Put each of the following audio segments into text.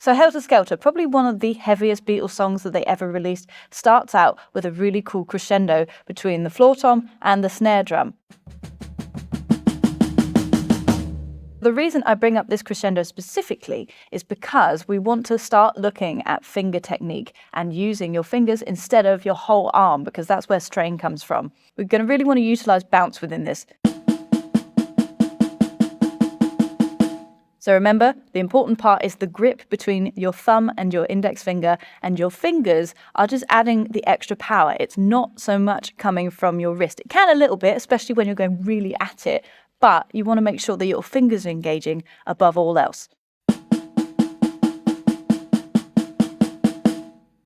So Helter Skelter, probably one of the heaviest Beatles songs that they ever released, starts out with a really cool crescendo between the floor tom and the snare drum. The reason I bring up this crescendo specifically is because we want to start looking at finger technique and using your fingers instead of your whole arm, because that's where strain comes from. We're going to really want to utilize bounce within this. So remember, the important part is the grip between your thumb and your index finger, and your fingers are just adding the extra power. It's not so much coming from your wrist. It can a little bit, especially when you're going really at it, but you want to make sure that your fingers are engaging above all else.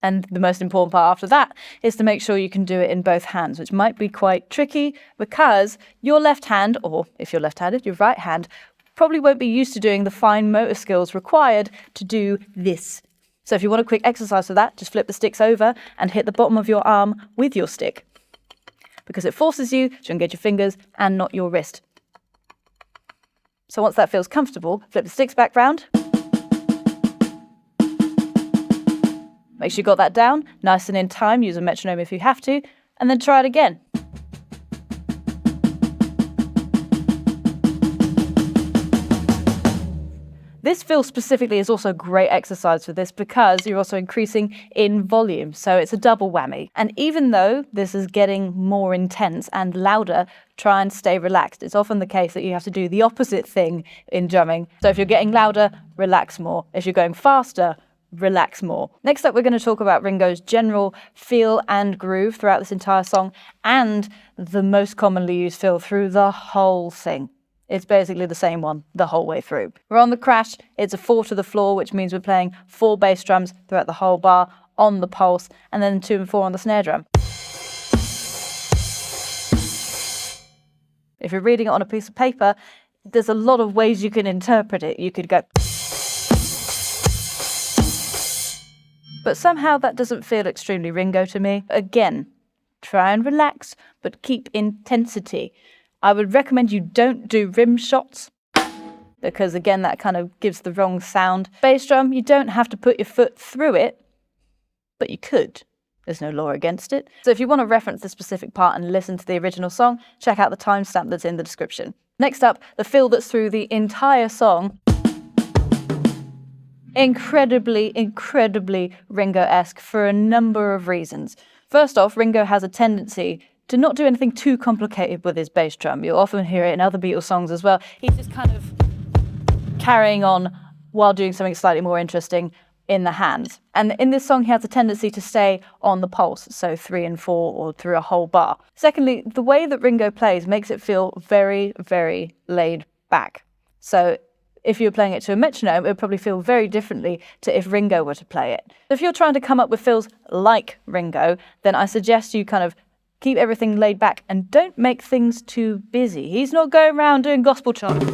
And the most important part after that is to make sure you can do it in both hands, which might be quite tricky because your left hand, or if you're left-handed, your right hand, probably won't be used to doing the fine motor skills required to do this. So if you want a quick exercise for that, just flip the sticks over and hit the bottom of your arm with your stick, because it forces you to engage your fingers and not your wrist. So once that feels comfortable, flip the sticks back round. Make sure you got that down, nice and in time, use a metronome if you have to, and then try it again. This fill specifically is also a great exercise for this because you're also increasing in volume, so it's a double whammy. And even though this is getting more intense and louder, try and stay relaxed. It's often the case that you have to do the opposite thing in drumming. So if you're getting louder, relax more. If you're going faster, relax more. Next up, we're going to talk about Ringo's general feel and groove throughout this entire song, and the most commonly used fill through the whole thing. It's basically the same one the whole way through. We're on the crash, it's a 4 to the floor, which means we're playing 4 bass drums throughout the whole bar on the pulse, and then 2 and 4 on the snare drum. If you're reading it on a piece of paper, there's a lot of ways you can interpret it. You could go, but somehow that doesn't feel extremely Ringo to me. Again, try and relax, but keep intensity. I would recommend you don't do rim shots, because again, that kind of gives the wrong sound. Bass drum, you don't have to put your foot through it, but you could. There's no law against it. So if you want to reference the specific part and listen to the original song, check out the timestamp that's in the description. Next up, the fill that's through the entire song. Incredibly Ringo-esque for a number of reasons. First off, Ringo has a tendency to not do anything too complicated with his bass drum. You'll often hear it in other Beatles songs as well. He's just kind of carrying on while doing something slightly more interesting in the hands. And in this song, he has a tendency to stay on the pulse, so 3 and 4 or through a whole bar. Secondly, the way that Ringo plays makes it feel very laid back. So if you were playing it to a metronome, it would probably feel very differently to if Ringo were to play it. If you're trying to come up with fills like Ringo, then I suggest you kind of keep everything laid back and don't make things too busy. He's not going around doing gospel chants.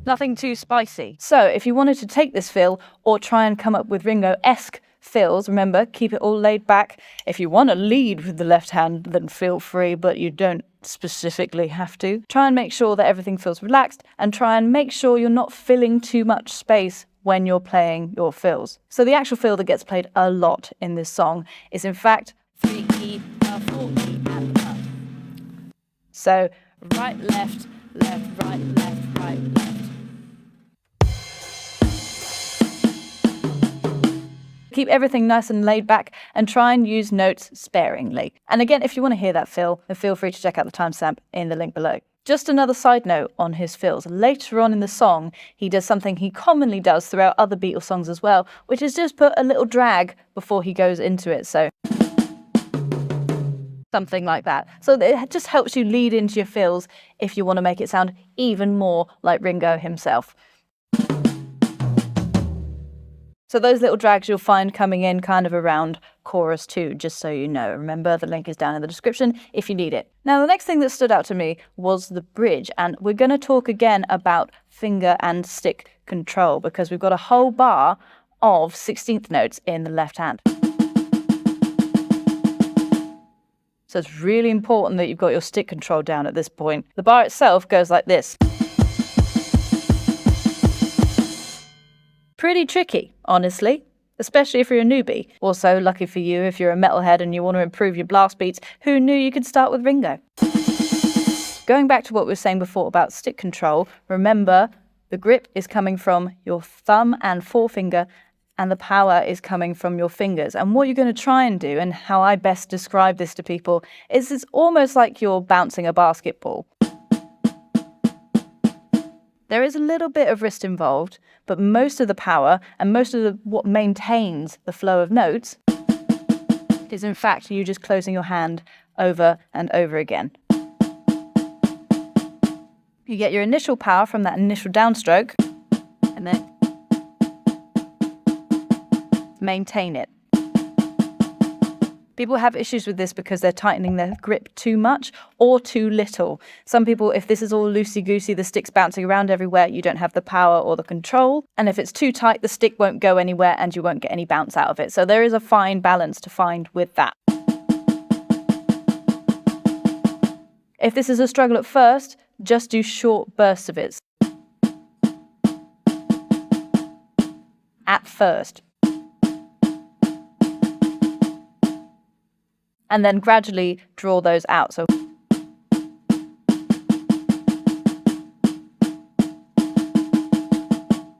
Nothing too spicy. So if you wanted to take this fill or try and come up with Ringo-esque fills, remember, keep it all laid back. If you want to lead with the left hand, then feel free, but you don't specifically have to. Try and make sure that everything feels relaxed, and try and make sure you're not filling too much space when you're playing your fills. So the actual fill that gets played a lot in this song is in fact 3E, 4E, and up. So right, left, left, right, left, right, left. Keep everything nice and laid back and try and use notes sparingly. And again, if you want to hear that fill, then feel free to check out the timestamp in the link below. Just another side note on his fills. Later on in the song, he does something he commonly does throughout other Beatles songs as well, which is just put a little drag before he goes into it. So something like that. So it just helps you lead into your fills if you want to make it sound even more like Ringo himself. So those little drags you'll find coming in kind of around chorus 2, just so you know. Remember, the link is down in the description if you need it. Now, the next thing that stood out to me was the bridge, and we're going to talk again about finger and stick control, because we've got a whole bar of 16th notes in the left hand. So it's really important that you've got your stick control down at this point. The bar itself goes like this. Pretty tricky, honestly, especially if you're a newbie. Also, lucky for you, if you're a metalhead and you want to improve your blast beats, who knew you could start with Ringo? Going back to what we were saying before about stick control, remember the grip is coming from your thumb and forefinger, and the power is coming from your fingers. And what you're going to try and do, and how I best describe this to people, is it's almost like you're bouncing a basketball. There is a little bit of wrist involved, but most of the power and most of what maintains the flow of notes is in fact you just closing your hand over and over again. You get your initial power from that initial downstroke, and then maintain it. People have issues with this because they're tightening their grip too much or too little. Some people, if this is all loosey-goosey, the stick's bouncing around everywhere, you don't have the power or the control. And if it's too tight, the stick won't go anywhere and you won't get any bounce out of it. So there is a fine balance to find with that. If this is a struggle at first, just do short bursts of it. At first. And then gradually draw those out. So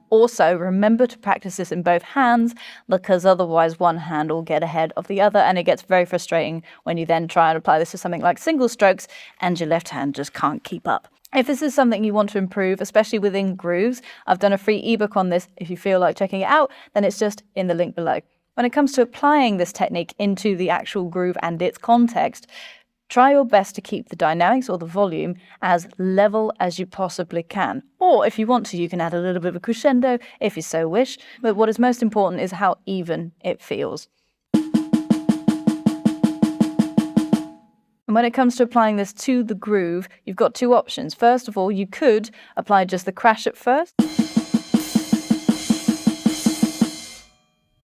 also remember to practice this in both hands, because otherwise one hand will get ahead of the other, and it gets very frustrating when you then try and apply this to something like single strokes and your left hand just can't keep up. If this is something you want to improve, especially within grooves, I've done a free ebook on this. If you feel like checking it out, then it's just in the link below. When it comes to applying this technique into the actual groove and its context, try your best to keep the dynamics or the volume as level as you possibly can. Or if you want to, you can add a little bit of a crescendo if you so wish. But what is most important is how even it feels. And when it comes to applying this to the groove, you've got two options. First of all, you could apply just the crash at first.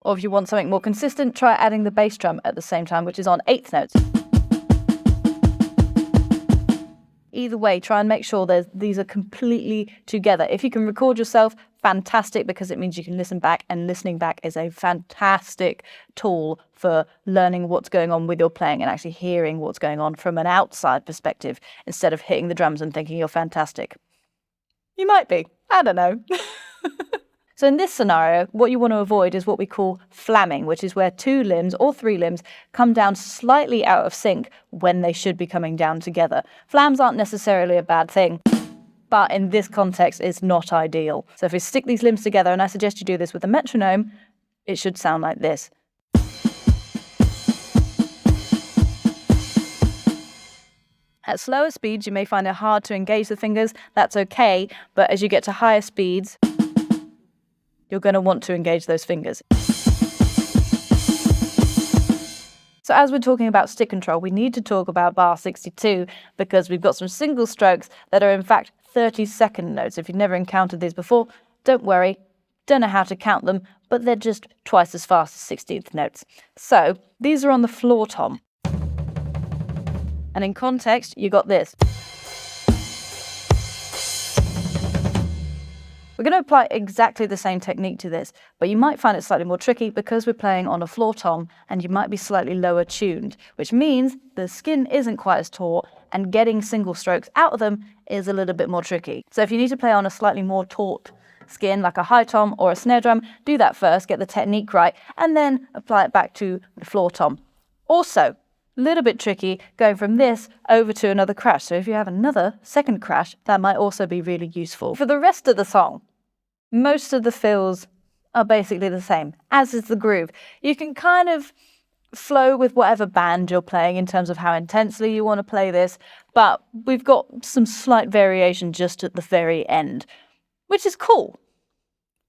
Or if you want something more consistent, try adding the bass drum at the same time, which is on eighth notes. Either way, try and make sure these are completely together. If you can record yourself, fantastic, because it means you can listen back, and listening back is a fantastic tool for learning what's going on with your playing and actually hearing what's going on from an outside perspective instead of hitting the drums and thinking you're fantastic. You might be. I don't know. So in this scenario, what you want to avoid is what we call flamming, which is where two limbs or three limbs come down slightly out of sync when they should be coming down together. Flams aren't necessarily a bad thing, but in this context, it's not ideal. So if we stick these limbs together, and I suggest you do this with a metronome, it should sound like this. At slower speeds, you may find it hard to engage the fingers. That's okay, but as you get to higher speeds, you're going to want to engage those fingers. So as we're talking about stick control, we need to talk about bar 62, because we've got some single strokes that are in fact 30-second notes. If you've never encountered these before, don't worry, don't know how to count them, but they're just twice as fast as 16th notes. So these are on the floor tom. And in context, you got this. We're going to apply exactly the same technique to this, but you might find it slightly more tricky because we're playing on a floor tom and you might be slightly lower tuned, which means the skin isn't quite as taut and getting single strokes out of them is a little bit more tricky. So if you need to play on a slightly more taut skin like a high tom or a snare drum, do that first, get the technique right, and then apply it back to the floor tom. Also, a little bit tricky going from this over to another crash. So if you have another second crash, that might also be really useful. For the rest of the song, most of the fills are basically the same, as is the groove. You can kind of flow with whatever band you're playing in terms of how intensely you want to play this, but we've got some slight variation just at the very end, which is cool.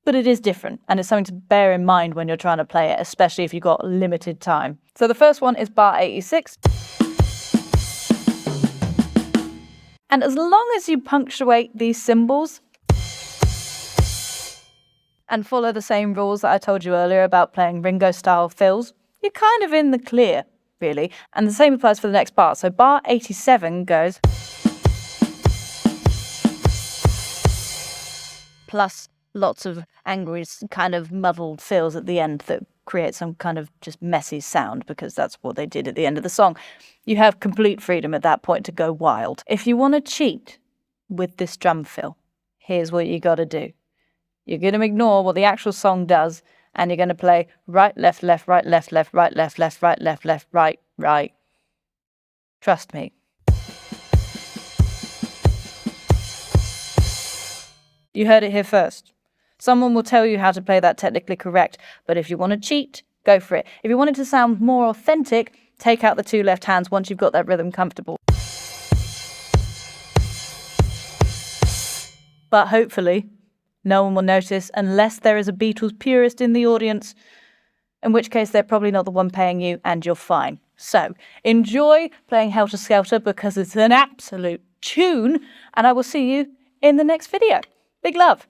But it is different, and it's something to bear in mind when you're trying to play it, especially if you've got limited time. So the first one is bar 86. And as long as you punctuate these cymbals and follow the same rules that I told you earlier about playing Ringo-style fills, you're kind of in the clear, really. And the same applies for the next bar. So bar 87 goes plus lots of angry, kind of muddled fills at the end that create some kind of just messy sound, because that's what they did at the end of the song. You have complete freedom at that point to go wild. If you want to cheat with this drum fill, here's what you got to do. You're going to ignore what the actual song does, and you're going to play right, left, left, right, left, left, right, left, left, right, left, left, right, right. Trust me. You heard it here first. Someone will tell you how to play that technically correct, but if you want to cheat, go for it. If you want it to sound more authentic, take out the 2 left hands once you've got that rhythm comfortable. But hopefully, no one will notice unless there is a Beatles purist in the audience, in which case they're probably not the one paying you and you're fine. So enjoy playing Helter Skelter because it's an absolute tune, and I will see you in the next video. Big love.